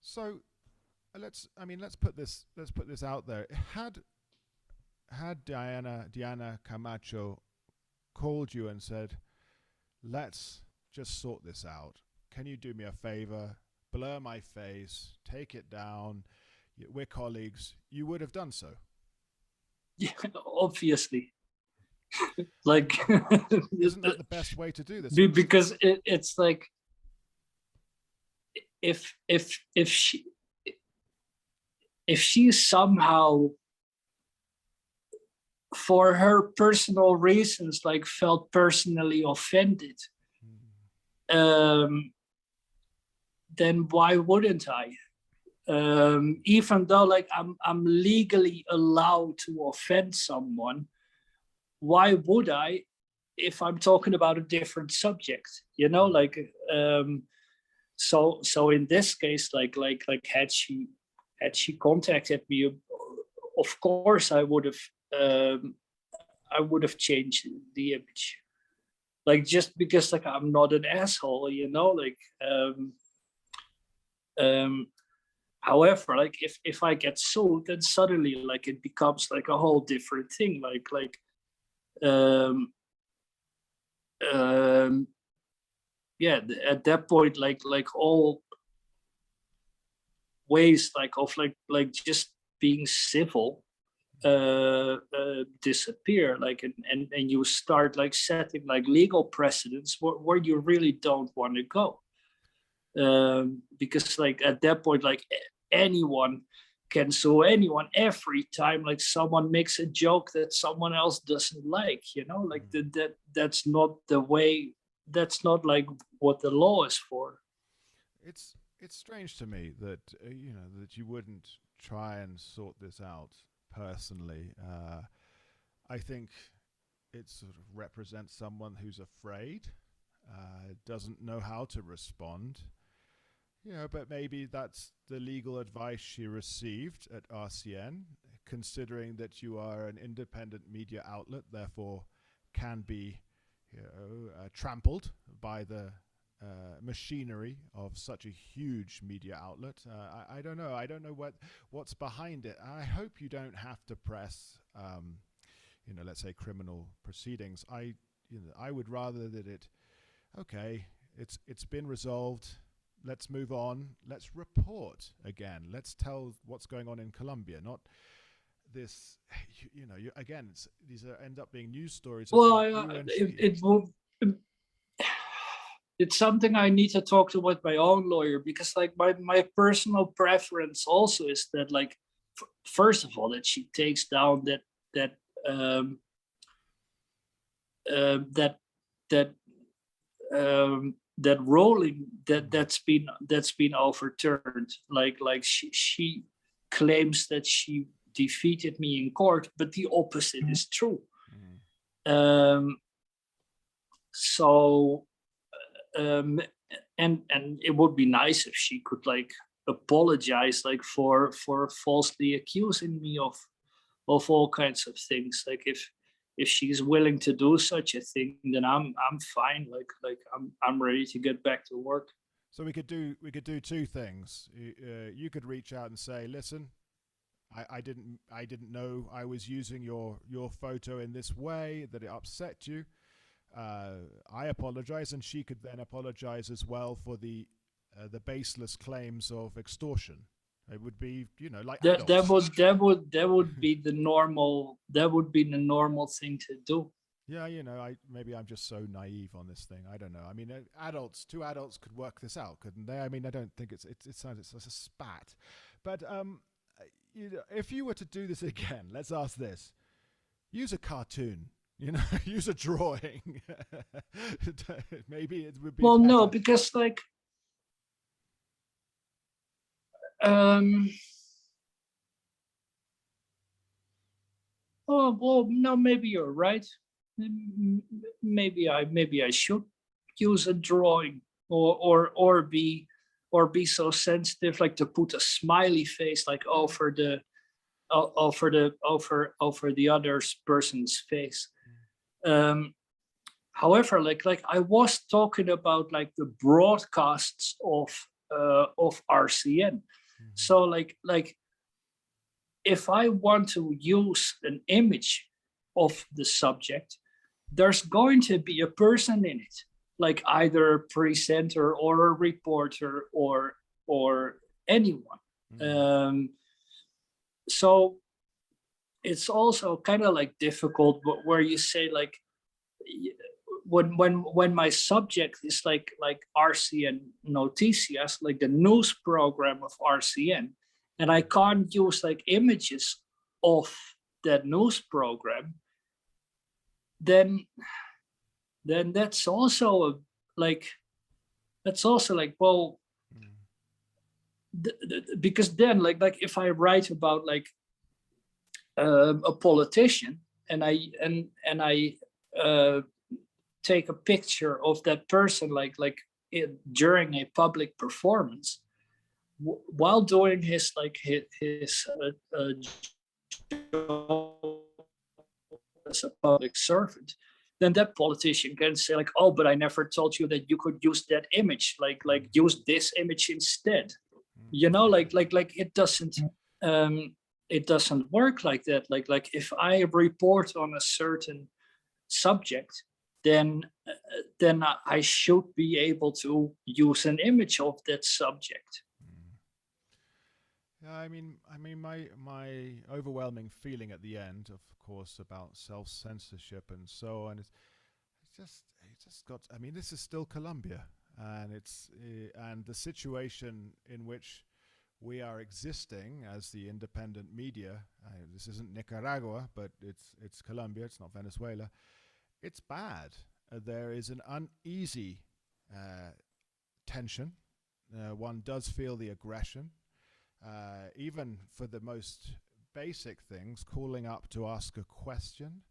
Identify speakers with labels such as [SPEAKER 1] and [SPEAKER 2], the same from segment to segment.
[SPEAKER 1] So let's put this out there. Had Diana Camacho called you and said, let's just sort this out. Can you do me a favor? Blur my face, take it down. We're colleagues. You would have done so.
[SPEAKER 2] Yeah, obviously. Like,
[SPEAKER 1] isn't that the best way to do this?
[SPEAKER 2] Because it's like, if she somehow, for her personal reasons, like felt personally offended, then why wouldn't I? Even though like I'm legally allowed to offend someone, why would I if I'm talking about a different subject? You know, like so in this case, like had she contacted me, of course I would have changed the image. Like, just because like I'm not an asshole, you know, like however, like if I get sued, then suddenly like it becomes like a whole different thing. Yeah, at that point, like all ways like of like just being civil disappear, like, and you start like setting like legal precedents where you really don't want to go, because like at that point, like anyone can sue anyone every time like someone makes a joke that someone else doesn't like, you know, like that's not the way, that's not like what the law is for.
[SPEAKER 1] It's strange to me that that you wouldn't try and sort this out personally. I think it sort of represents someone who's afraid, doesn't know how to respond. But maybe that's the legal advice she received at RCN, considering that you are an independent media outlet, therefore can be trampled by the machinery of such a huge media outlet. I don't know. I don't know what's behind it. I hope you don't have to press, let's say criminal proceedings. I would rather that it's been resolved. Let's move on. Let's report again. Let's tell what's going on in Colombia, not this. These end up being news stories.
[SPEAKER 2] Well, it will. It's something I need to talk to with my own lawyer, because like my personal preference also is that, like, first of all, that she takes down that ruling that's been overturned. Like she claims that she defeated me in court, but the opposite is true. So and it would be nice if she could like apologize, like for falsely accusing me of all kinds of things. Like if she's willing to do such a thing, then I'm fine. Like I'm ready to get back to work.
[SPEAKER 1] So we could do two things. You could reach out and say, listen, I didn't know I was using your photo in this way, that it upset you. I apologize, and she could then apologize as well for the baseless claims of extortion. It would be, like
[SPEAKER 2] that would be the normal thing to do.
[SPEAKER 1] Yeah, maybe I'm just so naive on this thing. I don't know. I mean, two adults could work this out, couldn't they? I mean, I don't think it's a spat. But if you were to do this again, let's ask this: use a cartoon. Use a drawing. Maybe it would be.
[SPEAKER 2] Well,
[SPEAKER 1] better.
[SPEAKER 2] No, because like, oh well, no, maybe you're right. Maybe I should use a drawing, or be so sensitive, like to put a smiley face like over the other person's face. However, like I was talking about like the broadcasts of RCN. So like if I want to use an image of the subject, there's going to be a person in it, like either a presenter or a reporter or anyone. So it's also kind of like difficult where you say like when my subject is like RCN Noticias, like the news program of RCN, and I can't use like images of that news program, then that's also like well, because then like if I write about like a politician and I take a picture of that person during a public performance while doing his job as a public servant, then that politician can say like, oh, but I never told you that you could use that image, like use this image instead. You know, like it doesn't work like that. Like if I report on a certain subject, then I should be able to use an image of that subject.
[SPEAKER 1] Yeah, I mean, my overwhelming feeling at the end, of course, about self-censorship and so on, is it just got. I mean, this is still Colombia, and and the situation in which we are existing as the independent media. This isn't Nicaragua, but it's Colombia. It's not Venezuela. It's bad. There is an uneasy tension. One does feel the aggression. Even for the most basic things, calling up to ask a question,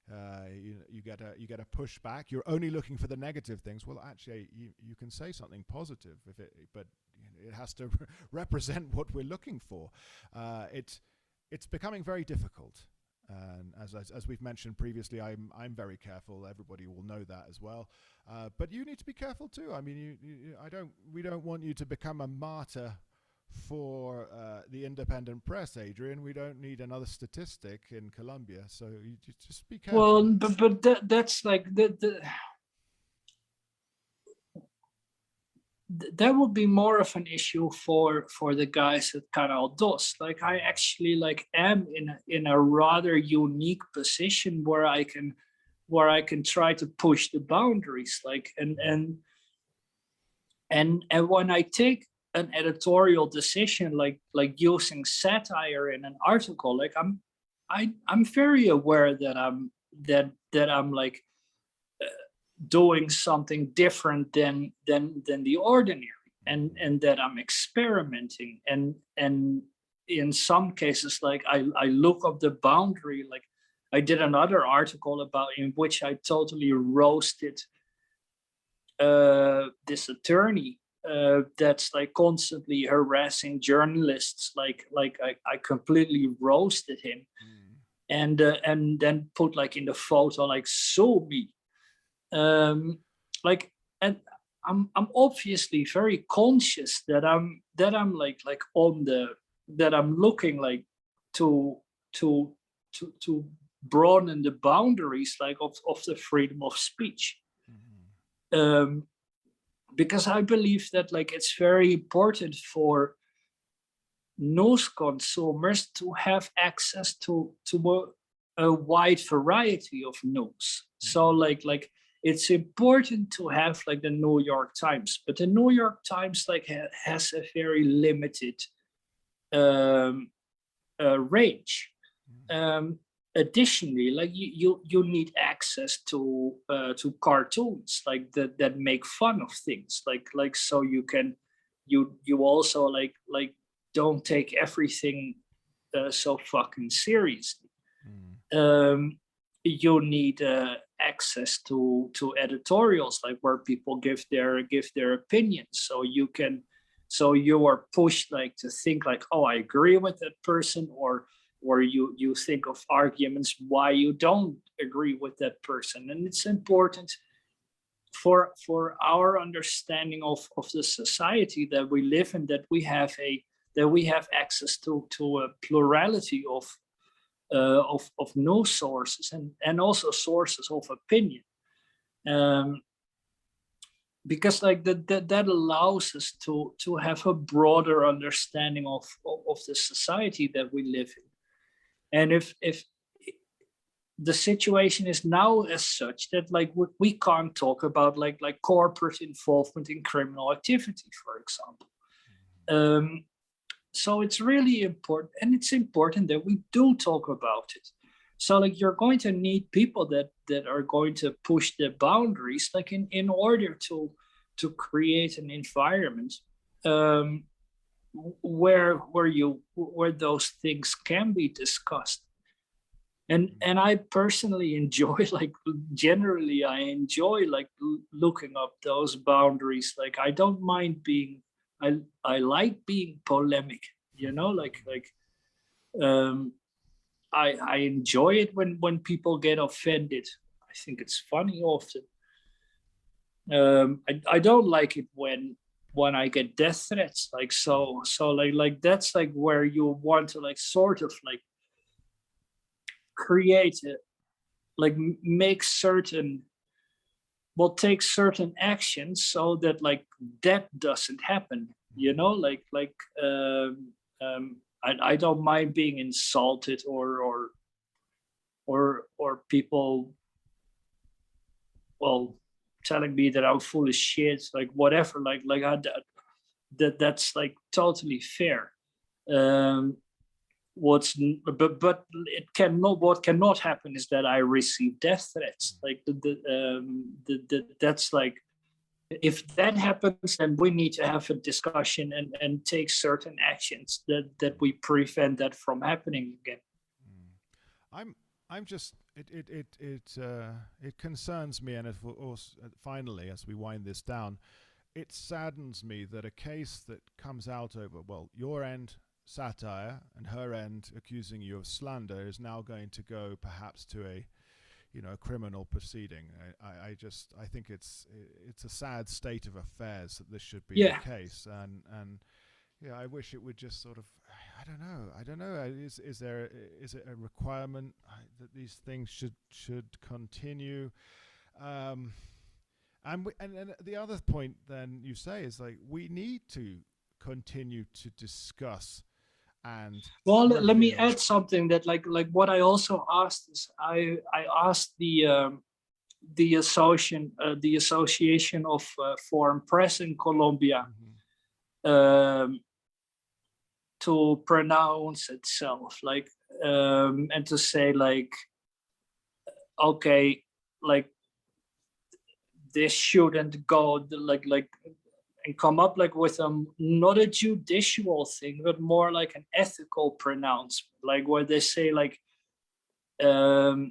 [SPEAKER 1] you get a pushback. You're only looking for the negative things. Well, actually, you can say something positive but it has to represent what we're looking for. It's becoming very difficult, and as we've mentioned previously, I'm very careful. Everybody will know that as well. But you need to be careful too. I mean, we don't want you to become a martyr for the independent press, Adriaan. We don't need another statistic in Colombia, so you just be careful.
[SPEAKER 2] Well, but that's like that would be more of an issue for the guys at Canal Dos. Like I actually am in a rather unique position where I can try to push the boundaries. And when I take an editorial decision like using satire in an article, like I'm very aware that I'm like doing something different than the ordinary, and that I'm experimenting, and in some cases like I look up the boundary. Like I did another article in which I totally roasted this attorney that's like constantly harassing journalists. Like I completely roasted him, and then put like in the photo like sue me. Like, and I'm obviously very conscious that I'm like on that I'm looking like to broaden the boundaries like of the freedom of speech. Because I believe that like it's very important for news consumers to have access to a wide variety of news. So like it's important to have like the New York Times, but the New York Times like has a very limited range. Additionally, like you need access to cartoons like that make fun of things, like so you can you also like don't take everything so fucking seriously. You need access to editorials like where people give their opinions, so you are pushed like to think like, oh, I agree with that person, or you think of arguments why you don't agree with that person. And it's important for our understanding of the society that we live in, that we have that we have access to a plurality of news sources and also sources of opinion. Because like that allows us to have a broader understanding of the society that we live in. And if the situation is now as such that like we can't talk about like corporate involvement in criminal activity, for example. So it's really important, and it's important that we do talk about it. So like you're going to need people that are going to push the boundaries, like in order to create an environment where those things can be discussed. And I personally enjoy, like generally I enjoy like looking up those boundaries. Like I don't mind being, I like being polemic, you know, I enjoy it when people get offended. I think it's funny often. I don't like it when I get death threats. Like so like that's like where you want to like sort of like create it, like make certain, well, take certain actions so that like that doesn't happen, you know, I don't mind being insulted or people, well, telling me that I'm full of shit, like whatever, that's like totally fair. But it cannot, what cannot happen is that I receive death threats. Like that's like, if that happens, then we need to have a discussion and take certain actions that we prevent that from happening again.
[SPEAKER 1] I'm just it concerns me, and finally, as we wind this down, it saddens me that a case that comes out over, well, your end satire and her end accusing you of slander is now going to go perhaps to a criminal proceeding. I think it's a sad state of affairs that this should be the case, and yeah, I wish it would just sort of, I don't know. Is it a requirement that these things should continue? And the other point then you say is like we need to continue to discuss. And
[SPEAKER 2] well, let me add something that like what I also asked is I asked the association of foreign press in Colombia to pronounce itself, like and to say like, okay, like this shouldn't go like and come up like with not a judicial thing, but more like an ethical pronouncement, like where they say like, well,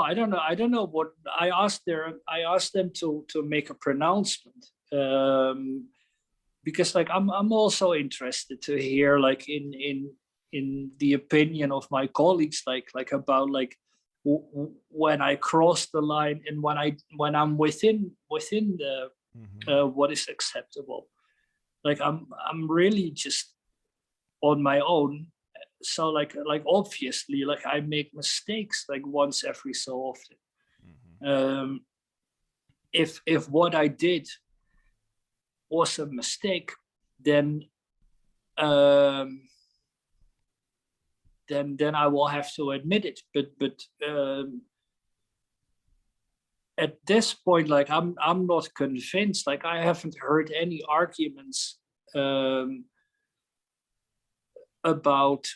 [SPEAKER 2] I don't know what I asked them to make a pronouncement, because like I'm also interested to hear like in the opinion of my colleagues, like about like when I cross the line and when I'm within the what is acceptable. Like I'm really just on my own. So like obviously like I make mistakes like once every so often. If what I did was a mistake, then I will have to admit it. But at this point, like I'm not convinced. Like I haven't heard any arguments about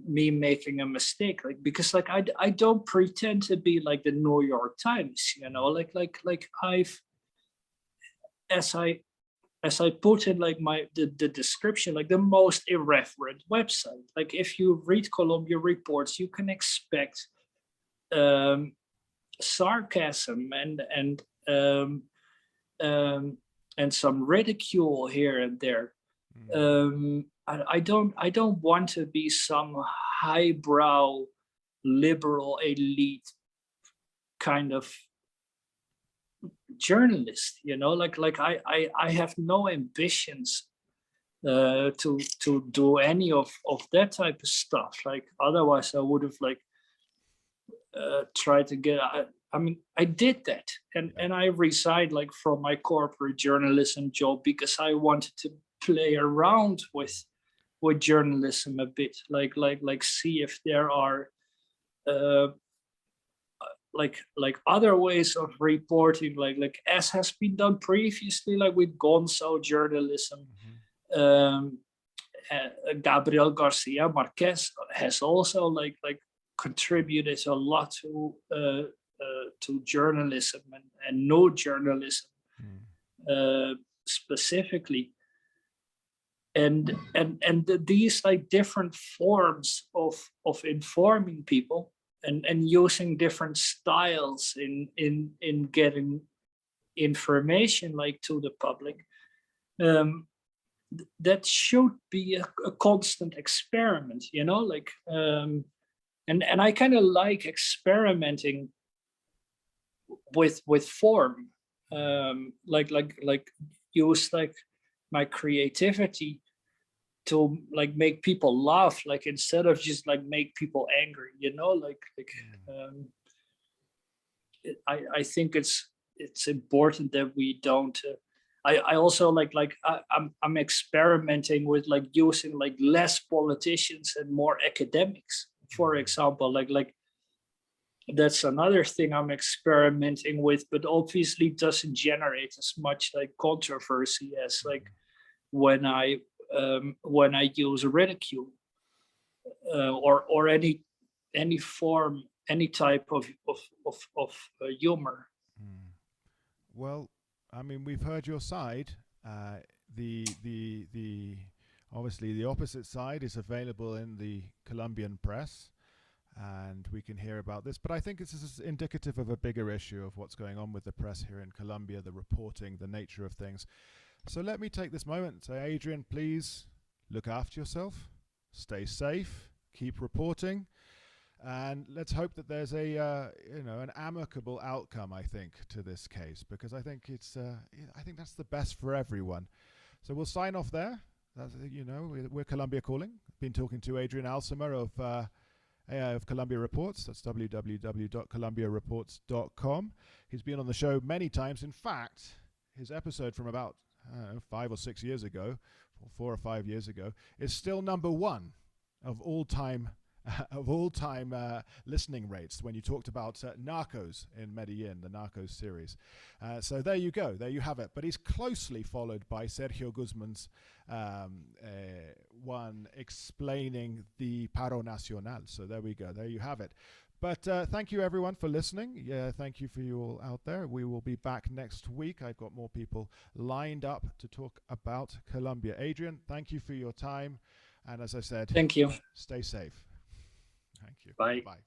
[SPEAKER 2] me making a mistake. Like because like I don't pretend to be like the New York Times, you know. Like I've as I put in like the description, like the most irreverent website. Like if you read Colombia Reports, you can expect sarcasm and some ridicule here and there. I don't want to be some highbrow liberal elite kind of journalist, I have no ambitions to do any of that type of stuff. Like otherwise I would have tried to get. I mean, I did that, and I resigned from my corporate journalism job because I wanted to play around with journalism a bit, see if there are other ways of reporting, as has been done previously, with Gonzo journalism. Gabriel Garcia Marquez has also contributed a lot to journalism and no journalism specifically. And these different forms of informing people and using different styles in getting information to the public, that should be a constant experiment, and I kind of like experimenting with form, use my creativity to make people laugh, instead of just make people angry, I think it's important that we don't. I also I'm experimenting with using less politicians and more academics, for example. That's another thing I'm experimenting with, but obviously doesn't generate as much controversy as when I use ridicule or any form, any type of humor.
[SPEAKER 1] Well, I mean, we've heard your side. The obviously the opposite side is available in the Colombian press, and we can hear about this. But I think this is indicative of a bigger issue of what's going on with the press here in Colombia, the reporting, the nature of things. So let me take this moment and say, Adriaan, please look after yourself, stay safe, keep reporting, and let's hope that there's an amicable outcome, I think, to this case, because I think I think that's the best for everyone. So we'll sign off there. We're Colombia Calling. Been talking to Adriaan Alsema of Colombia Reports. That's www.colombiareports.com. He's been on the show many times. In fact, his episode from about 5 or 6 years ago, or 4 or 5 years ago, is still number one of all time listening rates when you talked about Narcos in Medellin, the Narcos series. So there you go, there you have it. But he's closely followed by Sergio Guzman's one explaining the Paro Nacional. So there we go, there you have it. But thank you everyone for listening. Thank you for you all out there. We will be back next week. I've got more people lined up to talk about Colombia. Adriaan, thank you for your time. And as I said,
[SPEAKER 2] thank you.
[SPEAKER 1] Stay safe. Thank you.
[SPEAKER 2] Bye.
[SPEAKER 1] Bye.